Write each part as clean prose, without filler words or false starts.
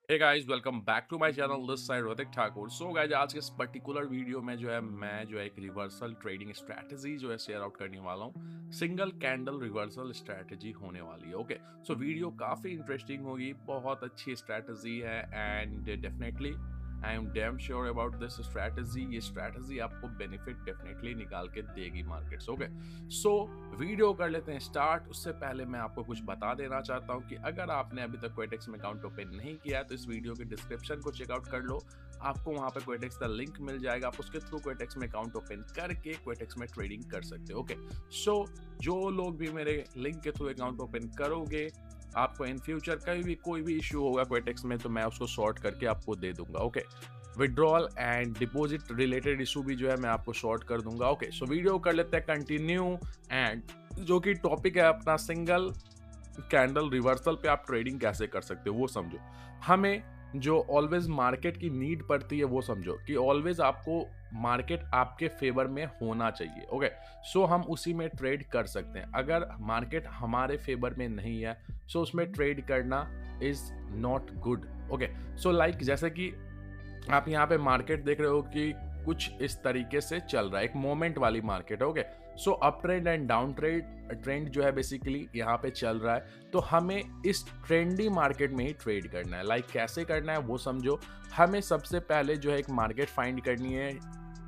Hey guys welcome back to my channel this side Hritik Thakur. So guys आज के इस particular video में मैं एक reversal trading strategy share out करने वाला हूँ। सिंगल कैंडल रिवर्सल स्ट्रैटेजी होने वाली है। ओके, सो वीडियो काफ़ी इंटरेस्टिंग होगी, बहुत अच्छी स्ट्रैटेजी है and definitely I am damn sure about this strategy. ये स्ट्रैटेजी आपको बेनिफिट डेफिनेटली निकाल के देगी मार्केट्स। ओके, सो वीडियो कर लेते हैं स्टार्ट। उससे पहले मैं आपको कुछ बता देना चाहता हूं कि अगर आपने अभी तक क्वेटेक्स में अकाउंट ओपन नहीं किया है तो इस वीडियो के डिस्क्रिप्शन को चेकआउट कर लो। आपको वहां पे क्वेटेक्स का लिंक मिल जाएगा, आप उसके थ्रू क्वेटेक्स में अकाउंट ओपन करके क्वेटेक्स में ट्रेडिंग कर सकते हो। ओके, सो जो लोग भी मेरे लिंक के थ्रू अकाउंट ओपन करोगे, आपको इन फ्यूचर कहीं भी कोई भी इश्यू होगा क्वेटेक्स में तो मैं उसको सॉर्ट करके आपको दे दूंगा। Okay, withdrawal and deposit related issue भी मैं आपको शॉर्ट कर दूंगा। ओके, सो वीडियो कर लेते हैं कंटिन्यू एंड जो कि टॉपिक है अपना सिंगल कैंडल रिवर्सल पे आप ट्रेडिंग कैसे कर सकते हो वो समझो। हमें जो ऑलवेज मार्केट की नीड पड़ती है वो समझो कि ऑलवेज आपको मार्केट आपके फेवर में होना चाहिए। ओके, सो हम उसी में ट्रेड कर सकते हैं। अगर मार्केट हमारे फेवर में नहीं है सो उसमें ट्रेड करना is not good. Okay, so like जैसे कि आप यहाँ पे मार्केट देख रहे हो कि कुछ इस तरीके से चल रहा है, एक मोमेंट वाली मार्केट है। Okay, so up trend and down trend जो है बेसिकली यहाँ पे चल रहा है, तो हमें इस ट्रेंडी मार्केट में ही ट्रेड करना है। लाइक कैसे करना है वो समझो। हमें सबसे पहले एक मार्केट फाइंड करनी है,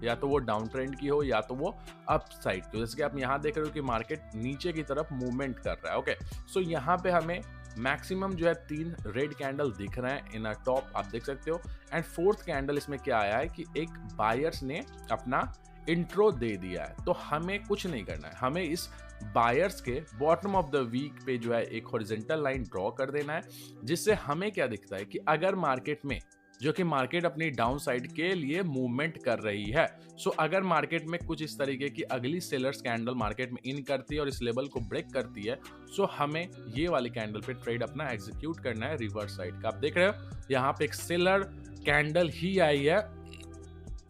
या तो वो डाउन ट्रेंड की हो या तो वो अप साइड की हो। जैसे कि आप यहाँ देख रहे हो कि मार्केट नीचे की तरफ मूवमेंट कर रहा है। ओके, सो यहाँ पे हमें मैक्सिमम 3 रेड कैंडल दिख रहे हैं इन अ टॉप, आप देख सकते हो। एंड फोर्थ कैंडल इसमें क्या आया है कि एक बायर्स ने अपना इंट्रो दे दिया है। तो हमें कुछ नहीं करना है, हमें इस बायर्स के बॉटम ऑफ द वीक पे एक हॉरिजॉन्टल लाइन ड्रॉ कर देना है, जिससे हमें क्या दिखता है कि अगर मार्केट में मार्केट अपनी डाउन साइड के लिए मूवमेंट कर रही है, सो अगर मार्केट में कुछ इस तरीके की अगली सेलर्स कैंडल मार्केट में इन करती है और इस लेवल को ब्रेक करती है, सो हमें ये वाली कैंडल पे ट्रेड अपना एग्जीक्यूट करना है रिवर्स साइड का। आप देख रहे हो यहाँ पे एक सेलर कैंडल ही आई है,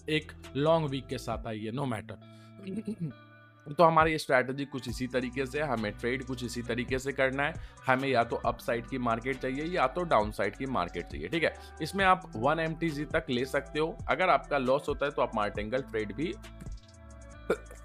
एक लॉन्ग वीक के साथ आई है, नो मैटर। तो हमारी स्ट्रैटेजी कुछ इसी तरीके से, हमें ट्रेड कुछ इसी तरीके से करना है। हमें या तो अप साइड की मार्केट चाहिए या तो डाउन साइड की मार्केट चाहिए। ठीक है, इसमें आप 1 MTG तक ले सकते हो। अगर आपका लॉस होता है तो आप मार्टिंगल ट्रेड भी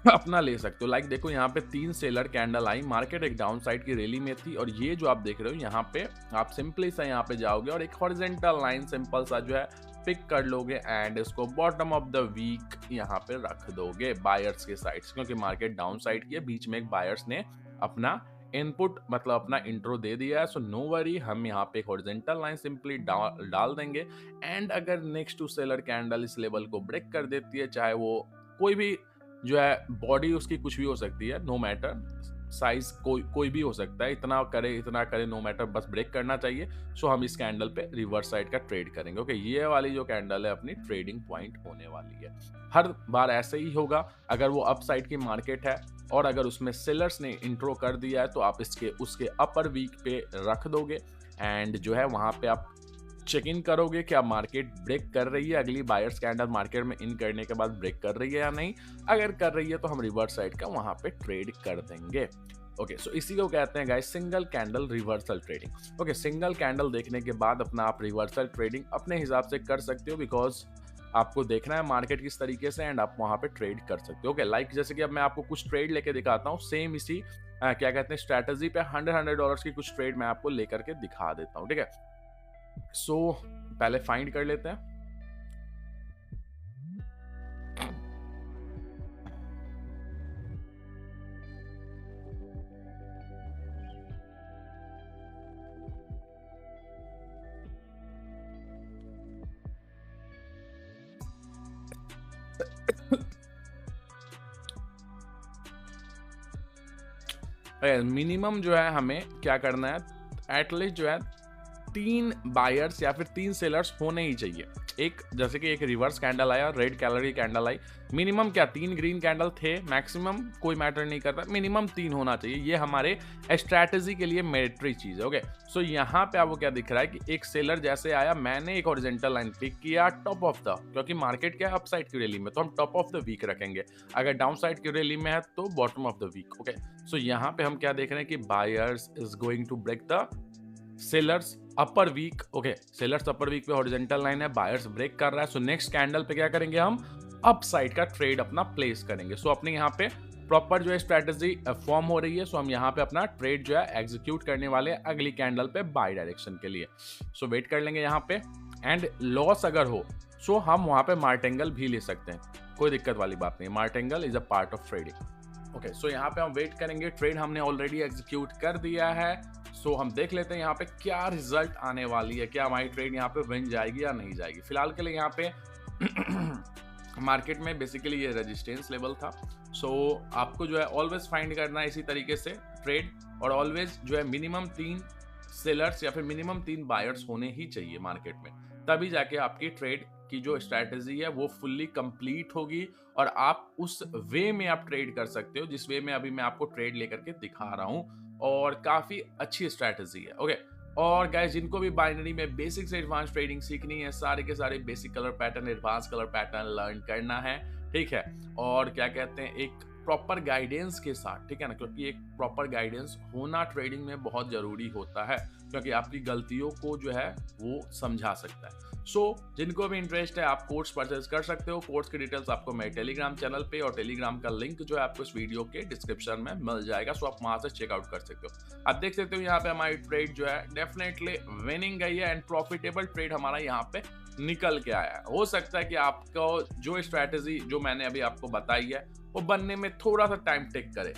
अपना ले सकते हो। लाइक देखो यहाँ पे 3 सेलर कैंडल आई, मार्केट एक डाउन साइड की रैली में थी, और ये जो आप देख रहे हो यहाँ पे आप सिंपली सा यहाँ पे जाओगे और एक हॉरिजॉन्टल लाइन सिंपल सा पिक कर लोगे एंड इसको बॉटम ऑफ द वीक यहाँ पे रख दोगे बायर्स के साइड, क्योंकि मार्केट डाउन साइड की है। बीच में एक बायर्स ने अपना इनपुट मतलब अपना इंट्रो दे दिया है, सो नो वरी, हम यहाँ पे एक हॉरिजॉन्टल लाइन सिंपली डाल देंगे। एंड अगर नेक्स्ट टू सेलर कैंडल इस लेवल को ब्रेक कर देती है, चाहे वो कोई भी बॉडी उसकी कुछ भी हो सकती है, नो मैटर, साइज कोई भी हो सकता है, इतना करे नो मैटर, बस ब्रेक करना चाहिए। सो हम इस कैंडल पे रिवर्स साइड का ट्रेड करेंगे। ओके, ये वाली जो कैंडल है अपनी ट्रेडिंग पॉइंट होने वाली है। हर बार ऐसे ही होगा। अगर वो अप साइड की मार्केट है और अगर उसमें सेलर्स ने इंट्रो कर दिया है तो आप उसके अपर वीक पे रख दोगे एंड वहां पे आप चेक इन करोगे क्या मार्केट ब्रेक कर रही है, अगली बायर्स कैंडल मार्केट में इन करने के बाद ब्रेक कर रही है या नहीं। अगर कर रही है तो हम रिवर्स साइड का वहां पे ट्रेड कर देंगे। ओके, सो इसी को कहते हैं guys single candle reversal trading. Okay, single candle देखने के बाद अपना आप रिवर्सल ट्रेडिंग अपने हिसाब से कर सकते हो, बिकॉज आपको देखना है मार्केट किस तरीके से एंड आप वहां पे ट्रेड कर सकते हो। ओके, लाइक जैसे कि अब मैं आपको कुछ ट्रेड लेके दिखाता हूँ, सेम इसी क्या कहते हैं स्ट्रैटेजी पे $100 की कुछ ट्रेड मैं आपको लेकर के दिखा देता हूँ। ठीक है, सो पहले फाइंड कर लेते हैं। मिनिमम हमें क्या करना है, एटलीस्ट 3 बायर्स या फिर 3 सेलर्स होने ही चाहिए। एक जैसे कि एक रिवर्स कैंडल आया, रेड कलर की कैंडल आई, मिनिमम 3 ग्रीन कैंडल थे, मैक्सिमम कोई मैटर नहीं करता, मिनिमम 3 होना चाहिए। ये हमारे स्ट्रैटेजी के लिए मैंडेटरी चीज है। ओके, सो यहाँ पे आपको क्या दिख रहा है कि एक सेलर जैसे आया, मैंने एक हॉरिजॉन्टल लाइन पिक किया टॉप ऑफ द, क्योंकि मार्केट क्या है अप साइड की रैली में, तो हम टॉप ऑफ द वीक रखेंगे। अगर डाउन साइड की रैली में है तो bottom of the wick. Okay, so यहाँ पे हम क्या देख रहे हैं कि buyers is going to break the sellers upper wick, okay, sellers upper wick पे हॉरिजॉन्टल लाइन है, बायर्स ब्रेक कर रहा है, सो नेक्स्ट कैंडल पे क्या करेंगे हम, अप साइड का ट्रेड अपना प्लेस करेंगे। सो अपने यहाँ पे प्रॉपर जो है स्ट्रेटजी फॉर्म हो रही है, सो हम यहाँ पे अपना ट्रेड जो है एग्जीक्यूट करने वाले हैं अगली कैंडल पे बाय डायरेक्शन के लिए। सो वेट कर लेंगे यहाँ पे, एंड लॉस अगर हो सो हम वहाँ पे मार्टेंगल भी ले सकते हैं, कोई दिक्कत वाली बात नहीं, martingale is a part of trading. Okay, so यहाँ पे हम वेट करेंगे, ट्रेड हमने ऑलरेडी एग्जीक्यूट कर दिया है। सो हम देख लेते हैं यहाँ पे क्या रिजल्ट आने वाली है, क्या हमारी ट्रेड यहाँ पे विन जाएगी या नहीं जाएगी। फिलहाल के लिए यहाँ पे मार्केट में बेसिकली ये रेजिस्टेंस लेवल था। सो आपको जो है ऑलवेज फाइंड करना है इसी तरीके से ट्रेड, और ऑलवेज जो है मिनिमम 3 सेलर्स या फिर मिनिमम 3 बायर्स होने ही चाहिए मार्केट में, तभी जाके आपकी ट्रेड की जो स्ट्रैटेजी है वो फुल्ली कंप्लीट होगी और आप उस वे में आप ट्रेड कर सकते हो जिस वे में अभी मैं आपको ट्रेड लेकर के दिखा रहा हूं, और काफी अच्छी स्ट्रैटेजी है। ओके, और गाइस जिनको भी बाइनरी में बेसिक से एडवांस ट्रेडिंग सीखनी है, सारे के सारे basic colour pattern, advance colour pattern learn करना है, ठीक है, और क्या कहते हैं एक प्रॉपर गाइडेंस के साथ, ठीक है ना, क्योंकि एक प्रॉपर गाइडेंस होना ट्रेडिंग में बहुत जरूरी होता है, क्योंकि आपकी गलतियों को जो है वो समझा सकता है। सो जिनको भी इंटरेस्ट है आप कोर्स परचेज कर सकते हो। कोर्स की डिटेल्स आपको मेरे टेलीग्राम चैनल पे, और टेलीग्राम का लिंक जो है आपको इस वीडियो के डिस्क्रिप्शन में मिल जाएगा, सो आप वहां से चेकआउट कर सकते हो। आप देख सकते हो यहाँ पे हमारी ट्रेड जो है डेफिनेटली विनिंग गई है, एंड प्रॉफिटेबल ट्रेड हमारा यहाँ पे निकल के आया है। हो सकता है कि आपको जो स्ट्रैटेजी जो मैंने अभी आपको बताई है वो बनने में थोड़ा सा टाइम टेक करे,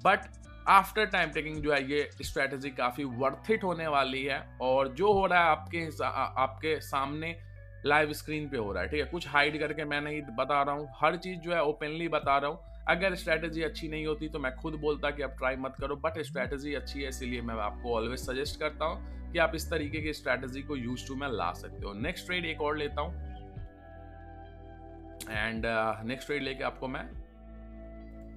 बट आफ्टर टाइम टेकिंग जो है ये स्ट्रैटेजी काफी वर्थ इट होने वाली है। और जो हो रहा है आपके सामने लाइव स्क्रीन पे हो रहा है, ठीक है, कुछ हाइड करके मैं नहीं बता रहा हूँ, हर चीज जो है ओपनली बता रहा हूँ। अगर स्ट्रैटेजी अच्छी नहीं होती तो मैं खुद बोलता कि आप ट्राई मत करो, बट स्ट्रैटेजी अच्छी है इसीलिए मैं आपको ऑलवेज सजेस्ट करता हूँ कि आप इस तरीके की स्ट्रैटेजी को यूज टू में ला सकते हो। नेक्स्ट ट्रेड एक और लेता हूँ, एंड नेक्स्ट ट्रेड लेके आपको मैं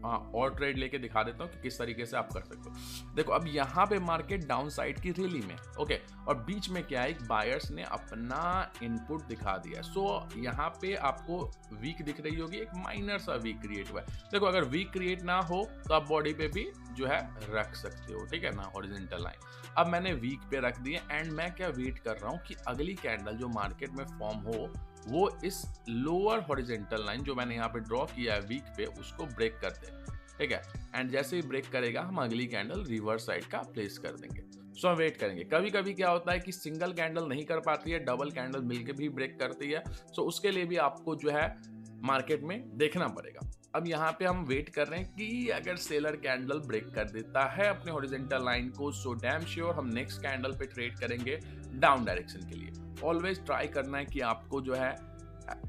और ट्रेड लेके दिखा देता हूँ कि किस तरीके से आप कर सकते हो। देखो अब यहाँ पे मार्केट डाउन साइड की रैली में, ओके, और बीच में क्या है, एक बायर्स ने अपना इनपुट दिखा दिया। सो यहाँ पे आपको वीक दिख रही होगी, एक माइनर सा वीक क्रिएट हुआ है। देखो अगर वीक क्रिएट ना हो तो आप बॉडी पे भी जो है रख सकते हो, ठीक है ना, हॉरिजॉन्टल लाइन। अब मैंने वीक पे रख दिए, एंड मैं क्या वेट कर रहा हूँ कि अगली कैंडल जो मार्केट में फॉर्म हो वो इस लोअर हॉरिजॉन्टल लाइन जो मैंने यहाँ पे ड्रॉ किया है वीक पे उसको ब्रेक कर दे, ठीक है, एंड जैसे ही ब्रेक करेगा हम अगली कैंडल रिवर्स साइड का प्लेस कर देंगे। सो हम वेट करेंगे। कभी कभी क्या होता है कि सिंगल कैंडल नहीं कर पाती है, डबल कैंडल मिलके भी ब्रेक करती है, सो उसके लिए भी आपको जो है मार्केट में देखना पड़ेगा। अब यहाँ पे हम वेट कर रहे हैं कि अगर सेलर कैंडल ब्रेक कर देता है अपने हॉरिजॉन्टल लाइन को, सो डैम श्योर हम नेक्स्ट कैंडल पे ट्रेड करेंगे डाउन डायरेक्शन के लिए। ऑलवेज ट्राई करना है कि आपको जो है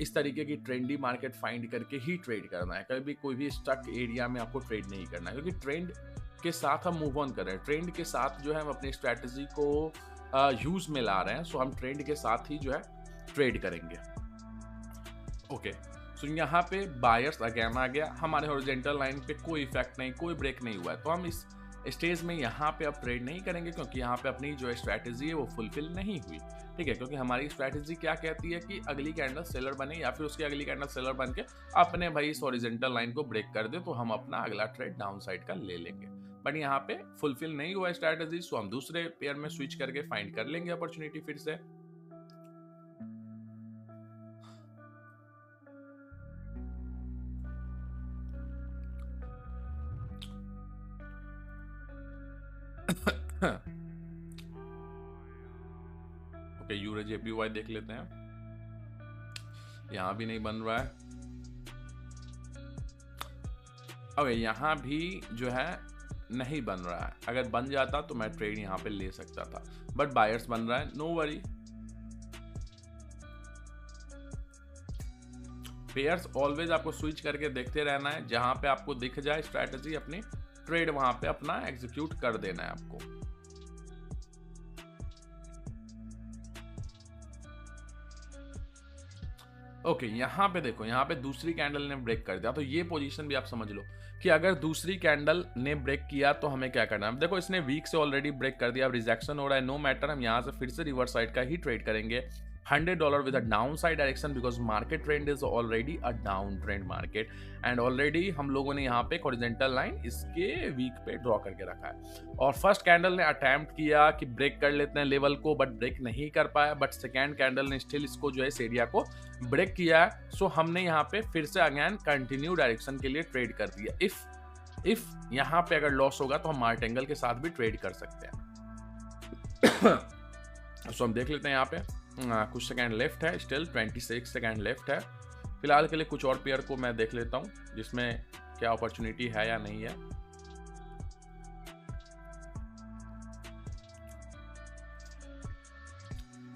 इस तरीके की ट्रेंडी मार्केट फाइंड करके ही ट्रेड करना है, कभी कोई भी स्टक एरिया में आपको ट्रेड नहीं करना है, क्योंकि ट्रेंड के साथ हम मूव ऑन कर रहे हैं, ट्रेंड के साथ जो है हम अपनी स्ट्रैटेजी को यूज में ला रहे हैं। सो हम ट्रेंड के साथ ही जो है ट्रेड करेंगे। ओके, सो यहाँ पे बायर्स अगेन आ गया, हमारे हॉरिजॉन्टल लाइन पे कोई इफेक्ट नहीं, कोई ब्रेक नहीं हुआ है, तो हम इस स्टेज में यहाँ पे अब ट्रेड नहीं करेंगे, क्योंकि यहाँ पे अपनी जो स्ट्रैटेजी है वो फुलफिल नहीं हुई, ठीक है, क्योंकि हमारी स्ट्रैटेजी क्या कहती है कि अगली कैंडल सेलर बने या फिर उसकी अगली कैंडल सेलर बन के अपने भाई इस हॉरिजॉन्टल लाइन को ब्रेक कर दे, तो हम अपना अगला ट्रेड डाउन साइड का ले लेंगे। बट यहाँ पे फुलफिल नहीं हुआ स्ट्रैटेजी, सो हम दूसरे पेयर में स्विच करके फाइंड कर लेंगे अपॉर्चुनिटी फिर से। ओके, यूरो जेपीवाई देख लेते हैं, यहां भी नहीं बन रहा है। ओके, यहां भी जो है नहीं बन रहा है, अगर बन जाता तो मैं ट्रेड यहां पे ले सकता था, बट बायर्स बन रहा है, नो वरी। पेयर्स ऑलवेज आपको स्विच करके देखते रहना है, जहां पे आपको दिख जाए स्ट्रैटेजी अपनी ट्रेड वहां पे अपना एग्जीक्यूट कर देना है आपको। ओके, यहाँ पे देखो, यहाँ पे दूसरी कैंडल ने ब्रेक कर दिया, तो ये पोजीशन भी आप समझ लो कि अगर दूसरी कैंडल ने ब्रेक किया तो हमें क्या करना है। देखो इसने वीक से ऑलरेडी ब्रेक कर दिया, अब रिजेक्शन हो रहा है, नो मैटर, हम यहाँ से फिर से रिवर्स साइड का ही ट्रेड करेंगे। $100 with a downside direction because market trend is already a downtrend market and already हम लोगों ने यहाँ पे हॉरिजॉन्टल लाइन इसके वीक पे ड्रॉ करके रखा है और फर्स्ट कैंडल ने अटेम्प्ट किया कि ब्रेक कर लेते हैं लेवल को बट ब्रेक नहीं कर पाया बट सेकेंड कैंडल ने स्टिल इसको जो है इस एरिया को ब्रेक किया है सो हमने यहाँ पे फिर से अगेन कंटिन्यू डायरेक्शन के लिए ट्रेड कर दिया इफ यहाँ पे अगर लॉस होगा तो हम मार्ट एंगल के साथ भी ट्रेड कर सकते हैं सो हम देख लेते हैं यहाँ पे कुछ सेकंड लेफ्ट है स्टिल 26 सेकंड लेफ्ट है फिलहाल के लिए कुछ और पेयर को मैं देख लेता हूं जिसमें क्या अपॉर्चुनिटी है या नहीं है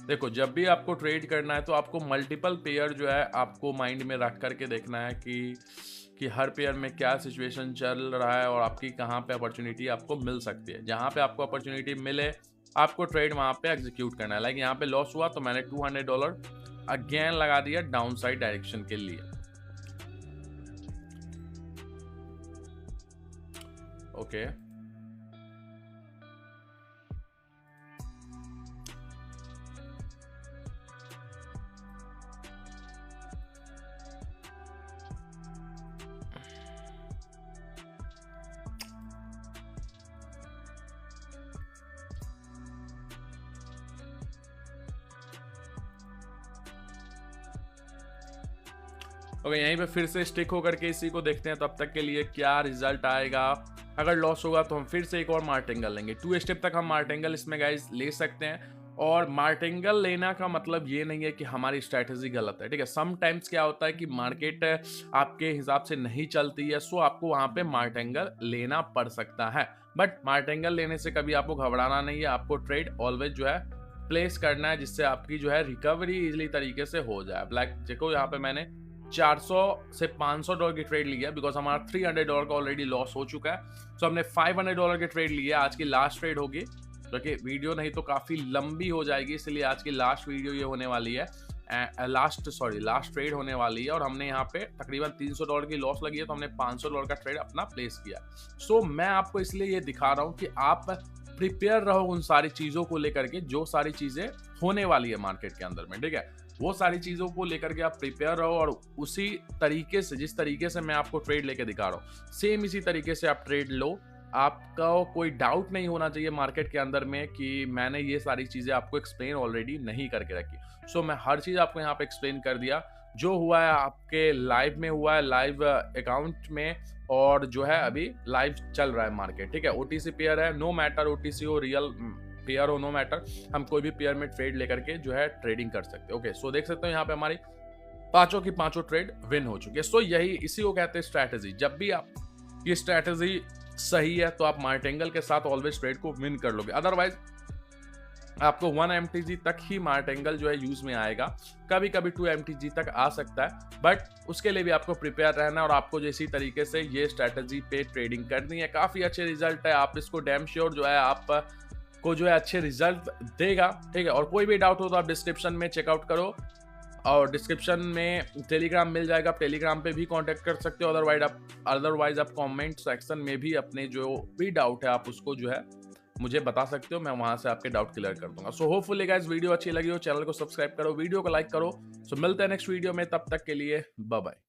देखो जब भी आपको ट्रेड करना है तो आपको मल्टीपल पेयर जो है आपको माइंड में रख करके देखना है कि हर पेयर में क्या सिचुएशन चल रहा है और आपकी कहाँ पे अपॉर्चुनिटी आपको मिल सकती है जहाँ पे आपको अपॉर्चुनिटी मिले आपको ट्रेड वहाँ पे एग्जीक्यूट करना है लाइक यहाँ पे लॉस हुआ तो मैंने $200 अगेन लगा दिया डाउन साइड डायरेक्शन के लिए ओके ओके यहीं पे फिर से स्टिक होकर के इसी को देखते हैं तब तक के लिए क्या रिजल्ट आएगा अगर लॉस होगा तो हम फिर से एक और मार्टिंगल लेंगे 2 स्टेप तक हम मार्टिंगल इसमें गाइस ले सकते हैं और मार्टिंगल लेना का मतलब ये नहीं है कि हमारी स्ट्रैटेजी गलत है ठीक है समटाइम्स क्या होता है कि मार्केट आपके हिसाब से नहीं चलती है सो आपको वहां पे मार्टिंगल लेना पड़ सकता है बट मार्टिंगल लेने से कभी आपको घबराना नहीं है आपको ट्रेड ऑलवेज जो है प्लेस करना है जिससे आपकी जो है रिकवरी इजिली तरीके से हो जाए लाइक देखो यहाँ पे मैंने $400 से $500 की ट्रेड लिया बिकॉज हमारा $300 का ऑलरेडी लॉस हो चुका है सो हमने $500 की ट्रेड लिया आज की लास्ट ट्रेड होगी क्योंकि वीडियो नहीं तो काफ़ी लंबी हो जाएगी इसलिए आज की लास्ट वीडियो ये होने वाली है लास्ट ट्रेड होने वाली है और हमने यहाँ पे तकरीबन $300 की लॉस लगी है तो हमने $500 का ट्रेड अपना प्लेस किया सो मैं आपको इसलिए ये दिखा रहा हूँ कि आप प्रिपेयर रहो उन सारी चीज़ों को लेकर के जो सारी चीज़ें होने वाली है मार्केट के अंदर में ठीक है वो सारी चीज़ों को लेकर के आप प्रिपेयर रहो और उसी तरीके से जिस तरीके से मैं आपको ट्रेड लेके दिखा रहा हूँ सेम इसी तरीके से आप ट्रेड लो आपका कोई डाउट नहीं होना चाहिए मार्केट के अंदर में कि मैंने ये सारी चीज़ें आपको एक्सप्लेन ऑलरेडी नहीं करके रखी सो मैं हर चीज़ आपको यहाँ पे एक्सप्लेन कर दिया जो हुआ है आपके लाइव में हुआ है लाइव अकाउंट में और जो है अभी लाइव चल रहा है मार्केट ठीक है ओटीसी पेयर है नो मैटर ओटीसी हो रियल पेयर हो नो मैटर हम कोई भी पेयर में ट्रेड लेकर के जो है ट्रेडिंग कर सकते हैं ओके सो देख सकते हो यहाँ पे हमारी पांचों की पांचों ट्रेड विन हो चुकी है सो यही इसी को कहते हैं स्ट्रैटेजी जब भी आप ये स्ट्रैटेजी सही है तो आप मार्टिंगल के साथ ऑलवेज ट्रेड को विन कर लोगे अदरवाइज आपको 1 MTG तक ही मार्टिंगल जो है यूज में आएगा कभी कभी 2 MTG तक आ सकता है बट उसके लिए भी आपको प्रिपेयर रहना है और आपको जो इसी तरीके से ये स्ट्रैटेजी पे ट्रेडिंग करनी है काफी अच्छे रिजल्ट है आप इसको डैम श्योर जो है आप को जो है अच्छे रिजल्ट देगा ठीक है और कोई भी डाउट हो तो आप डिस्क्रिप्शन में चेकआउट करो और डिस्क्रिप्शन में टेलीग्राम मिल जाएगा आप टेलीग्राम पे भी कांटेक्ट कर सकते हो अदरवाइज आप कमेंट सेक्शन में भी अपने जो भी डाउट है आप उसको जो है मुझे बता सकते हो मैं वहां से आपके डाउट क्लियर कर दूंगा सो होपफुली गाइस वीडियो अच्छी लगी हो चैनल को सब्सक्राइब करो वीडियो को लाइक करो सो मिलते हैं नेक्स्ट वीडियो में तब तक के लिए बाय बाय